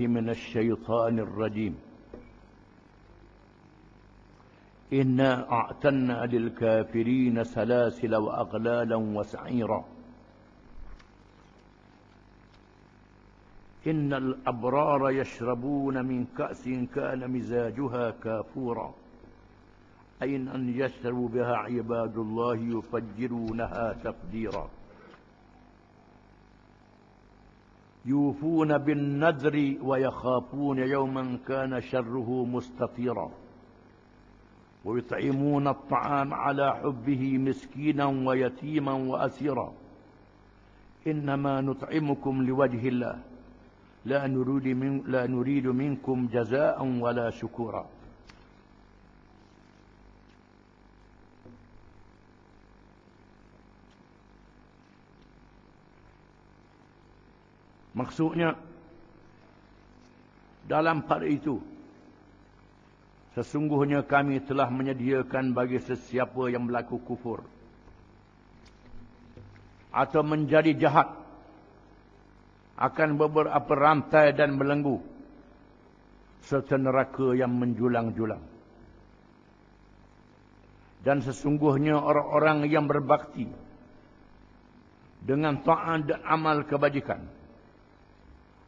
من الشيطان الرجيم. إنا أعتدنا للكافرين سلاسل وأغلالا وسعيرا. إن الأبرار يشربون من كأس كان مزاجها كافورا أين أن يشربوا بها عباد الله يفجرونها تفجيرا. يوفون بالنذر ويخافون يوما كان شره مستطيرا. ويطعمون الطعام على حبه مسكينا ويتيما وأسيرا. إنما نطعمكم لوجه الله لا نريد منكم جزاء ولا شكورا. Maksudnya, dalam pada itu, sesungguhnya kami telah menyediakan bagi sesiapa yang berlaku kufur atau menjadi jahat akan beberapa rantai dan belenggu serta neraka yang menjulang-julang. Dan sesungguhnya orang-orang yang berbakti dengan taat dan amal kebajikan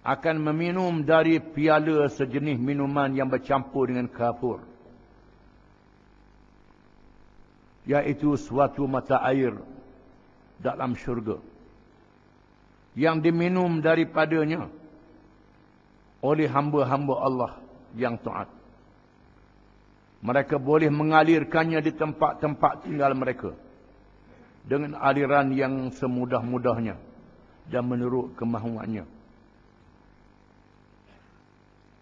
akan meminum dari piala sejenis minuman yang bercampur dengan kafur, yaitu suatu mata air dalam syurga yang diminum daripadanya oleh hamba-hamba Allah yang taat. Mereka boleh mengalirkannya di tempat-tempat tinggal mereka dengan aliran yang semudah-mudahnya dan menurut kemahuannya.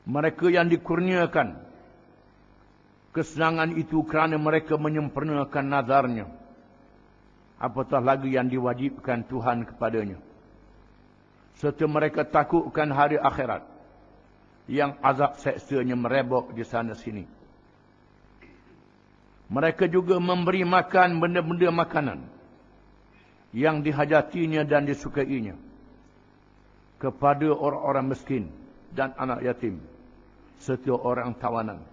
Mereka yang dikurniakan kesenangan itu kerana mereka menyempurnakan nazarnya, apatah lagi yang diwajibkan Tuhan kepadanya. Serta mereka takutkan hari akhirat yang azab seksanya merebak di sana sini. Mereka juga memberi makan benda-benda makanan yang dihajatinya dan disukainya kepada orang-orang miskin dan anak yatim serta orang tawanan,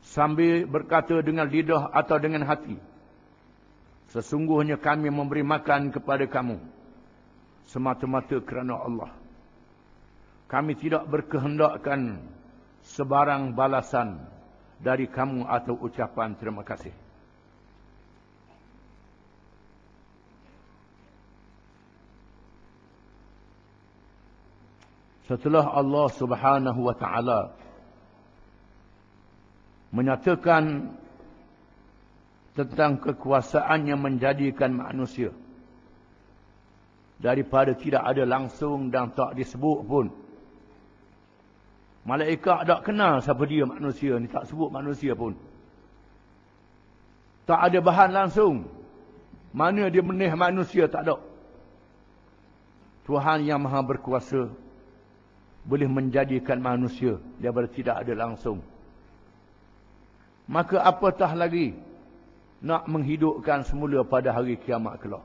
sambil berkata dengan lidah atau dengan hati, sesungguhnya kami memberi makan kepada kamu semata-mata kerana Allah. Kami tidak berkehendakkan sebarang balasan dari kamu atau ucapan terima kasih. Setelah Allah Subhanahu wa ta'ala menyatakan tentang kekuasaannya menjadikan manusia daripada tidak ada langsung dan tak disebut pun. Malaikat tak kenal siapa dia manusia ni, tak sebut manusia pun. Tak ada bahan langsung. Mana dia benih manusia, tak ada. Tuhan yang maha berkuasa boleh menjadikan manusia daripada tidak ada langsung. Maka apatah lagi nak menghidupkan semula pada hari kiamat kelak.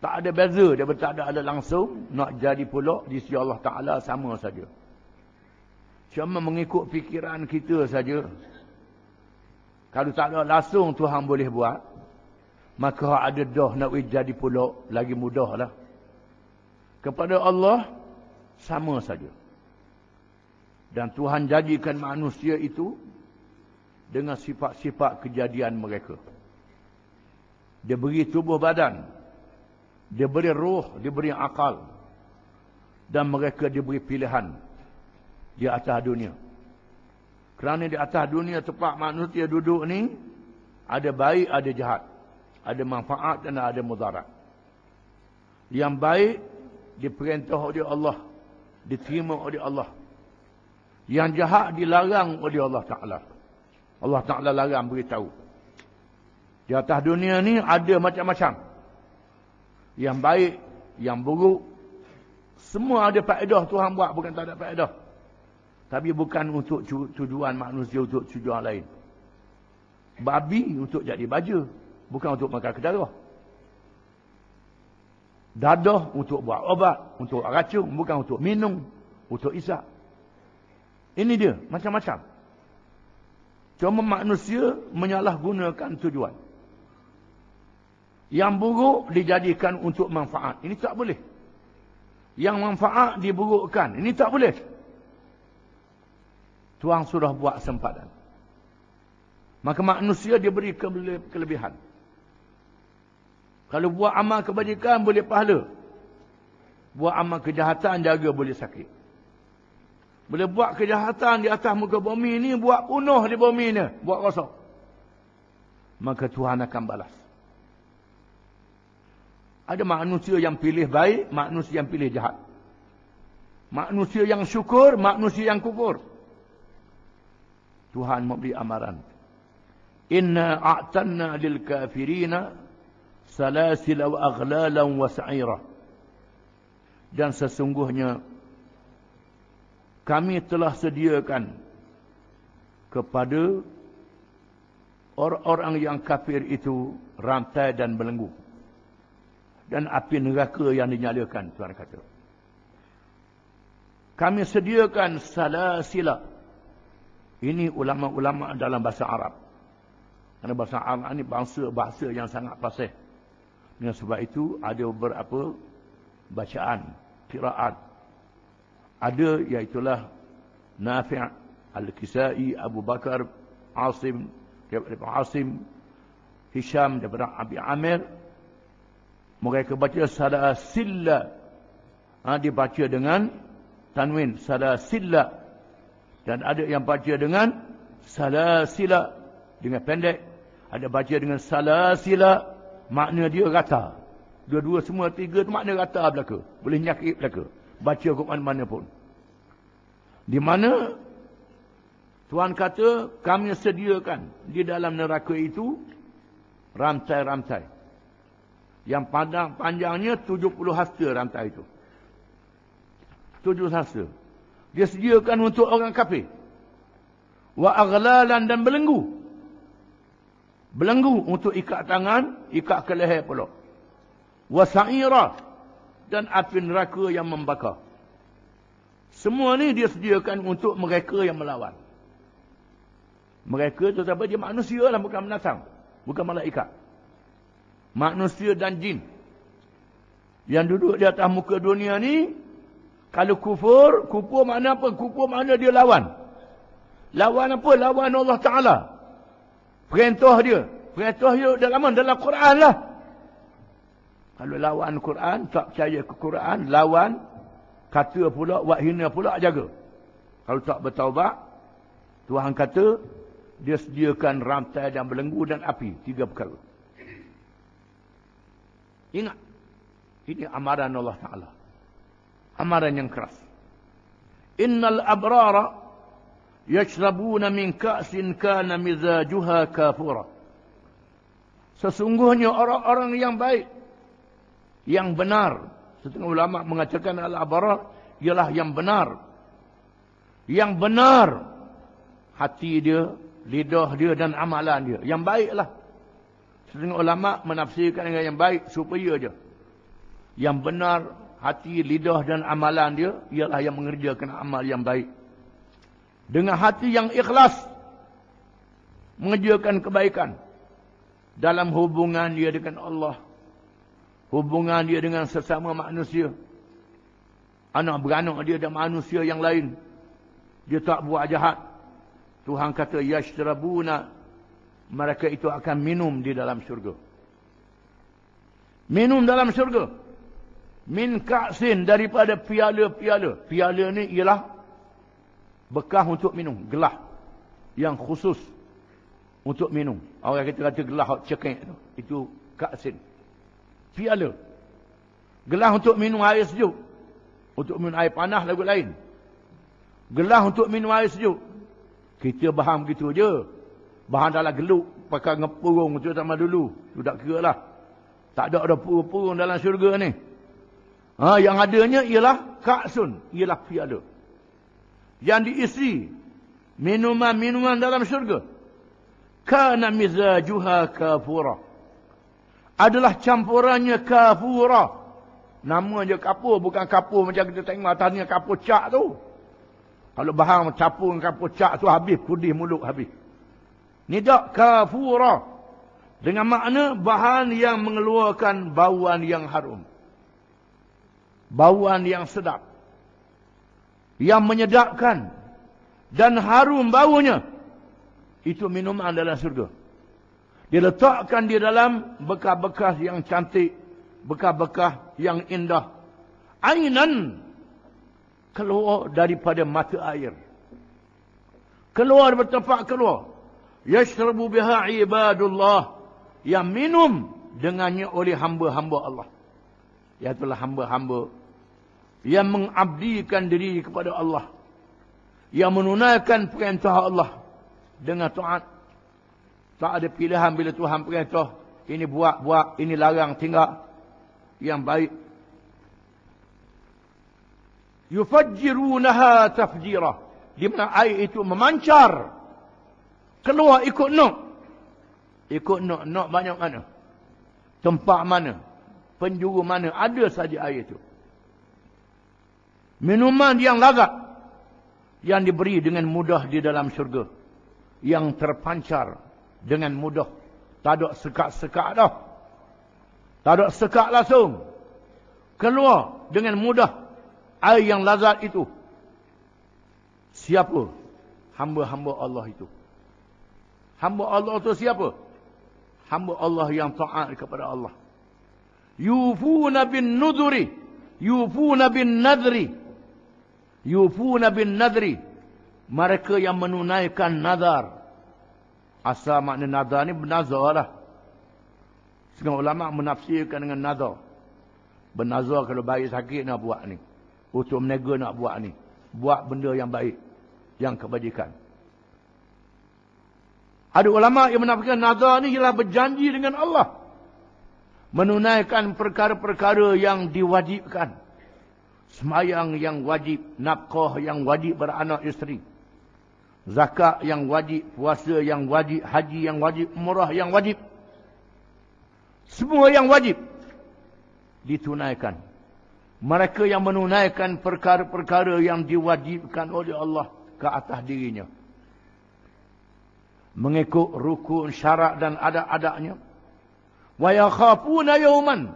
Tak ada beza daripada tak ada langsung, nak jadi pula di sisi Allah Ta'ala sama saja. Cuma mengikut fikiran kita saja. Kalau tak ada langsung Tuhan boleh buat, maka ada dah nak jadi pula lagi mudahlah. Kepada Allah sama saja. Dan Tuhan jadikan manusia itu dengan sifat-sifat kejadian mereka. Dia beri tubuh badan, dia beri roh, dia beri akal, dan mereka diberi pilihan di atas dunia. Kerana di atas dunia tempat manusia duduk ni, ada baik, ada jahat, ada manfaat dan ada mudarat. Yang baik diperintah oleh Allah, diterima oleh Allah. Yang jahat dilarang oleh Allah Ta'ala. Allah Ta'ala larang beritahu. Di atas dunia ni ada macam-macam. Yang baik, yang buruk, semua ada faedah Tuhan buat, bukan tak ada faedah. Tapi bukan untuk tujuan manusia, untuk tujuan lain. Babi untuk jadi baja, bukan untuk makan kedarah. Dadah untuk buat obat, untuk racun, bukan untuk minum, untuk isap. Ini dia, macam-macam. Cuma manusia menyalahgunakan tujuan. Yang buruk dijadikan untuk manfaat. Ini tak boleh. Yang manfaat diburukkan. Ini tak boleh. Tuhan sudah buat sempadan. Maka manusia diberi kelebihan. Kalau buat amal kebajikan boleh pahala. Buat amal kejahatan jaga boleh sakit. Boleh buat kejahatan di atas muka bumi ni, buat punuh di bumi ni, buat rosak. Maka Tuhan akan balas. Ada manusia yang pilih baik, manusia yang pilih jahat. Manusia yang syukur, manusia yang kufur. Tuhan memberi amaran. Inna a'tanna lil kafirina salasila wa aghlalan wa sa'ira. Dan sesungguhnya kami telah sediakan kepada orang-orang yang kafir itu rantai dan belenggu. Dan api neraka yang dinyalakan, Tuhan kata. Kami sediakan salasila. Ini ulama-ulama dalam bahasa Arab. Kerana bahasa Arab ini bahasa yang sangat fasih. Dengan sebab itu ada beberapa bacaan, qiraat. Ada iaitulah Nafi' Al-Kisai, Abu Bakar, Asim, Hisham daripada Abi Amir. Mereka baca salasilla. Dibaca dengan tanwin, salasilla. Dan ada yang baca dengan salasila, dengan pendek. Ada baca dengan salasila, makna dia rata. Dua-dua semua tiga tu makna rata belaka. Boleh nyakit belaka. Baca ke mana-mana pun. Di mana Tuhan kata kami sediakan di dalam neraka itu rantai-rantai. Yang panjangnya 70 hasta rantai itu. 7 hasta. Dia sediakan untuk orang kafir. Wa aghlalan dan belenggu. Belenggu untuk ikat tangan, ikat ke leher pula. Wa sa'ira dan api neraka yang membakar. Semua ni dia sediakan untuk mereka yang melawan. Mereka tu siapa? Dia manusia lah, bukan binatang. Bukan malaikat. Manusia dan jin. Yang duduk di atas muka dunia ni, kalau kufur makna apa? Kufur makna dia lawan. Lawan apa? Lawan Allah Ta'ala. Perintah dia dalam Quran lah. Kalau lawan Quran, tak percaya ke Quran, lawan, kata pula, buat hina pula, jaga. Kalau tak bertaubat, Tuhan kata, dia sediakan rantai dan belenggu dan api. 3 perkara. Ingat. Ini amaran Allah Ta'ala. Amaran yang keras. Innal abrara yashrabuna min ka'sin kana mizajuha kafura. Sesungguhnya orang-orang yang baik, yang benar. Setengah ulama mengatakan al-abrar ialah yang benar. Yang benar hati dia, lidah dia dan amalan dia. Yang baiklah. Setengah ulama menafsirkan dengan yang baik supaya dia. Yang benar hati, lidah dan amalan dia ialah yang mengerjakan amal yang baik. Dengan hati yang ikhlas mengerjakan kebaikan dalam hubungan dia dengan Allah. Hubungan dia dengan sesama manusia. Anak beranak dia dan manusia yang lain. Dia tak buat jahat. Tuhan kata, yashrabuna. Mereka itu akan minum di dalam syurga. Minum dalam syurga. Min ka'sin, daripada piala-piala. Piala ni ialah bekas untuk minum. Gelas. Yang khusus untuk minum. Orang kita kata gelas cekik tu. Itu ka'sin. Piala. Gelas untuk minum air sejuk. Untuk minum air panas lagu lain. Gelas untuk minum air sejuk. Kita faham begitu je. Bahan dalam geluk. Pakai ngepurung tu sama dulu. Tu tak kira lah. Tak ada purung-purung dalam syurga ni. Yang adanya ialah ka'sun. Ialah piala. Yang diisi minuman-minuman dalam syurga. Kana mizajuha kafura. Adalah campurannya kafura. Nama je kapur, bukan kapur macam kita tengok atasnya kapur cak tu. Kalau bahang capur dengan kapur cak tu habis, pudih mulut habis. Ni tak kafura. Dengan makna bahan yang mengeluarkan bauan yang harum. Bauan yang sedap. Yang menyedapkan. Dan harum baunya. Itu minuman dalam surga. Diletakkan di dalam bekas-bekas yang cantik. Bekas-bekas yang indah. Ainan. Keluar daripada mata air. Keluar daripada tempat keluar. Yashrabu biha ibadullah. Yang minum dengannya oleh hamba-hamba Allah. Iaitulah hamba-hamba yang mengabdikan diri kepada Allah. Yang menunaikan perintah Allah dengan taat. Tak ada pilihan bila Tuhan perintah. Ini buat, ini larang, tinggal. Yang baik. Yufajjirunaha tafjira. Di mana air itu memancar. Keluar ikut nok. Ikut nok. Nok banyak mana? Tempat mana? Penjuru mana? Ada saja air itu. Minuman yang lazat. Yang diberi dengan mudah di dalam syurga. Yang terpancar dengan mudah. Tak ada sekat-sekat dah. Tak ada sekat langsung. Keluar dengan mudah. Air yang lazat itu. Siapa? Hamba-hamba Allah itu. Hamba Allah itu siapa? Hamba Allah yang taat kepada Allah. Yufuna bin nuduri. Yufuna bin nadri. Yufuna bin nadri. Mereka yang menunaikan nazar. Asal makna nazar ni bernazar lah. Setengah ulama menafsirkan dengan nazar. Bernazar kalau baik sakit nak buat ni. Untuk menega nak buat ni. Buat benda yang baik. Yang kebajikan. Ada ulama yang menafsirkan nazar ni ialah berjanji dengan Allah. Menunaikan perkara-perkara yang diwajibkan. Semayang yang wajib. Nafkah yang wajib beranak isteri. Zakat yang wajib. Puasa yang wajib. Haji yang wajib. Umrah yang wajib. Semua yang wajib. Ditunaikan. Mereka yang menunaikan perkara-perkara yang diwajibkan oleh Allah ke atas dirinya. Mengikut rukun, syarat dan adat-adatnya. Wa yakhafuna yawman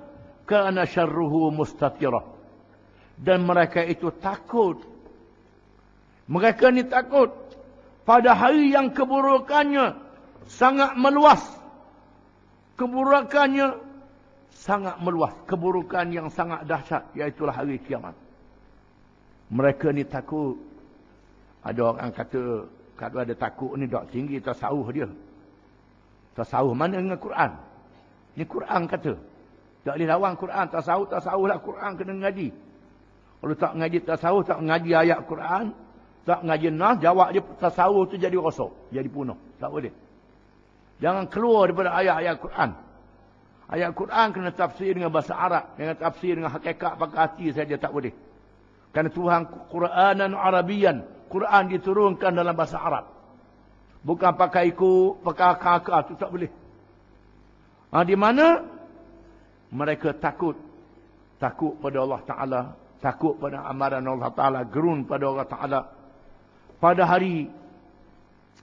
kana syarruhu mustatirah. Dan mereka itu takut. Mereka ni takut pada hari yang keburukannya sangat meluas. Keburukannya sangat meluas. Keburukan yang sangat dahsyat. Iaitulah hari kiamat. Mereka ni takut. Ada orang kata, kalau ada takut ni tak tinggi tasawuf dia. Tasawuf mana dengan Quran? Ni Quran kata. Tak boleh lawan Quran. Tasawuf lah Quran kena ngaji. Kalau tak ngaji tasawuf, tak ngaji ayat Quran, tak ngaji nas, jawab dia tasawuf tu jadi rosak. Jadi punah. Tak boleh. Jangan keluar daripada ayat-ayat Quran. Ayat Quran kena tafsir dengan bahasa Arab. Dengan tafsir dengan hakikat pakai hati saja tak boleh. Kerana Tuhan Quranan Arabian. Quran diturunkan dalam bahasa Arab. Bukan pakai ikut, pakai akal-akal. Itu tak boleh. Di mana? Mereka takut. Takut pada Allah Ta'ala. Takut pada amaran Allah Ta'ala. Gerun pada Allah Ta'ala. Pada hari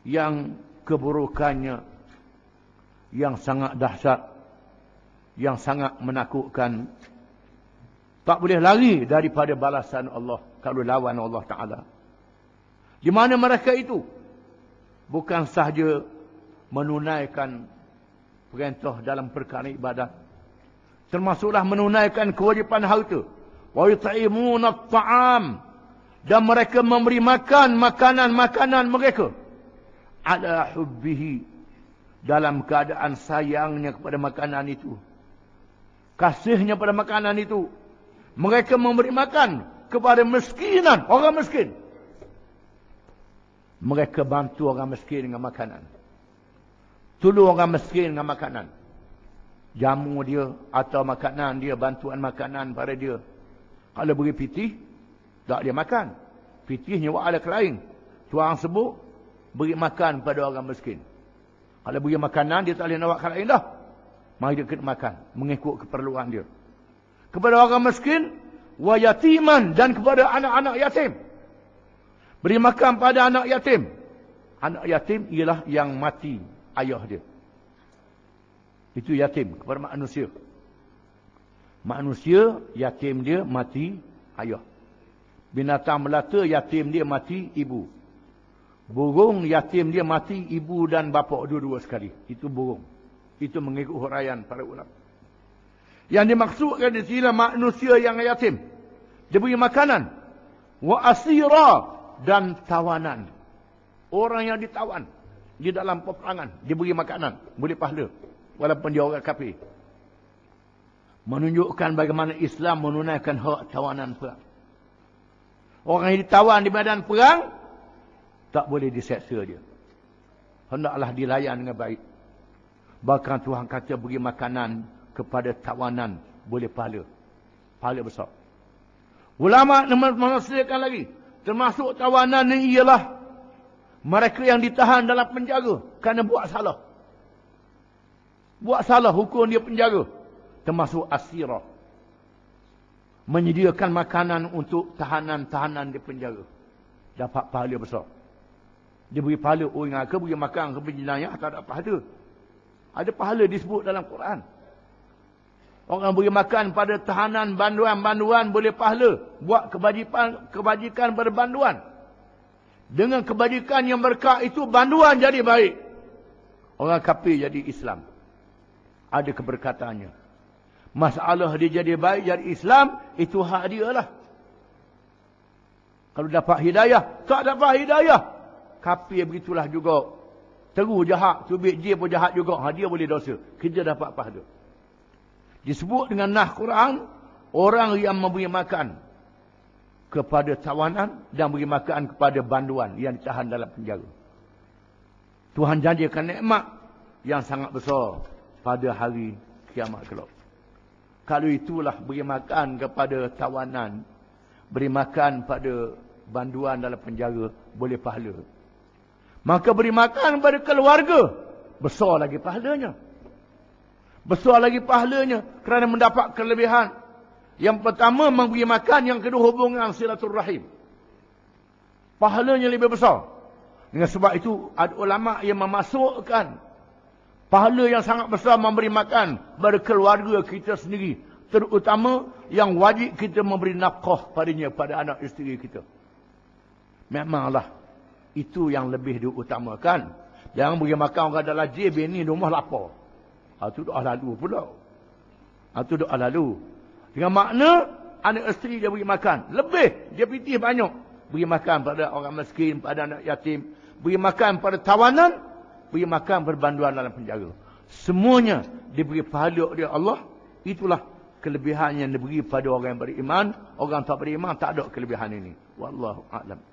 yang keburukannya yang sangat dahsyat. Yang sangat menakutkan. Tak boleh lari daripada balasan Allah. Kalau lawan Allah Ta'ala. Di mana mereka itu? Bukan sahaja menunaikan perintah dalam perkara ibadat. Termasuklah menunaikan kewajipan harta. Wa yut'imuna at-ta'am. Dan mereka memberi makan makanan-makanan mereka. Ala hubbihi. Dalam keadaan sayangnya kepada makanan itu. Kasihnya pada makanan itu. Mereka memberi makan kepada miskinan. Orang miskin. Mereka bantu orang miskin dengan makanan. Tolong orang miskin dengan makanan. Jamu dia atau makanan dia. Bantuan makanan pada dia. Kalau beri pitih, tak dia makan. Pitihnya buat ala lain. Tuang sebut, beri makan pada orang miskin. Kalau beri makanan, dia tak boleh nak buat lain dah. Mari dia kena makan. Mengikut keperluan dia. kepada orang miskin, wa yatiman, dan kepada anak-anak yatim. Beri makan pada anak yatim. Anak yatim ialah yang mati ayah dia. Itu yatim kepada manusia. Manusia, yatim dia mati ayah. Binatang melata, yatim dia mati ibu. Burung, yatim dia mati ibu dan bapa dua-dua sekali. Itu burung. Itu mengikut huraian para ulama. Yang dimaksudkan di sini manusia yang yatim. Dia beri makanan. Wa asira, dan tawanan. Orang yang ditawan di dalam peperangan, diberi makanan, boleh pahala walaupun dia orang kafir. Menunjukkan bagaimana Islam menunaikan hak tawanan perang. Orang yang ditawan di medan perang tak boleh diseksa dia. Hendaklah dilayan dengan baik. Bahkan Tuhan kata beri makanan kepada tawanan boleh pahala. Pahala besar. Ulama menafsirkan lagi, termasuk tawanan ini ialah mereka yang ditahan dalam penjara kerana buat salah. Buat salah, hukum dia penjara. Termasuk asirah. Menyediakan makanan untuk tahanan-tahanan di penjara. Dapat pahala besar. Dia beri pahala orang ke beri makan ke penjenayah, tak ada pahala. Ada pahala disebut dalam Quran. Orang beri makan pada tahanan banduan-banduan boleh pahala. Buat kebajikan berbanduan. Dengan kebajikan yang berkah itu, banduan jadi baik. Orang kafir jadi Islam. Ada keberkatannya. Masalah dia jadi baik, jadi Islam, itu hak dia lah. Kalau dapat hidayah, tak dapat hidayah, kafir begitulah juga. Teru jahat, tubik dia pun jahat juga. Dia boleh dosa. Kita dapat pahala. Disebut dengan nah Quran, orang yang memberi makan kepada tawanan dan beri makan kepada banduan yang ditahan dalam penjara. Tuhan janjikan nikmat yang sangat besar pada hari kiamat kelak. Kalau itulah beri makan kepada tawanan, beri makan pada banduan dalam penjara, boleh pahala. Maka beri makan kepada keluarga, besar lagi pahalanya. Besar lagi pahalanya kerana mendapat kelebihan. Yang pertama memberi makan, yang kedua hubungan silaturrahim. Pahalanya lebih besar. Dengan sebab itu ada ulama yang memasukkan pahala yang sangat besar memberi makan kepada keluarga kita sendiri. Terutama yang wajib kita memberi nafkah padanya, pada anak isteri kita. Memanglah itu yang lebih diutamakan. Jangan beri makan orang dalam jib ni rumah lapar. Itu doa lalu pula. Itu doa lalu. Dengan makna anak isteri dia beri makan. Lebih, dia pitih banyak. Beri makan pada orang miskin, pada anak yatim. Beri makan pada tawanan. Beri makan berbanduan dalam penjara. Semuanya diberi pahala oleh Allah. Itulah kelebihan yang diberi pada orang yang beriman. Orang tak beriman tak ada kelebihan ini. Wallahu a'lam.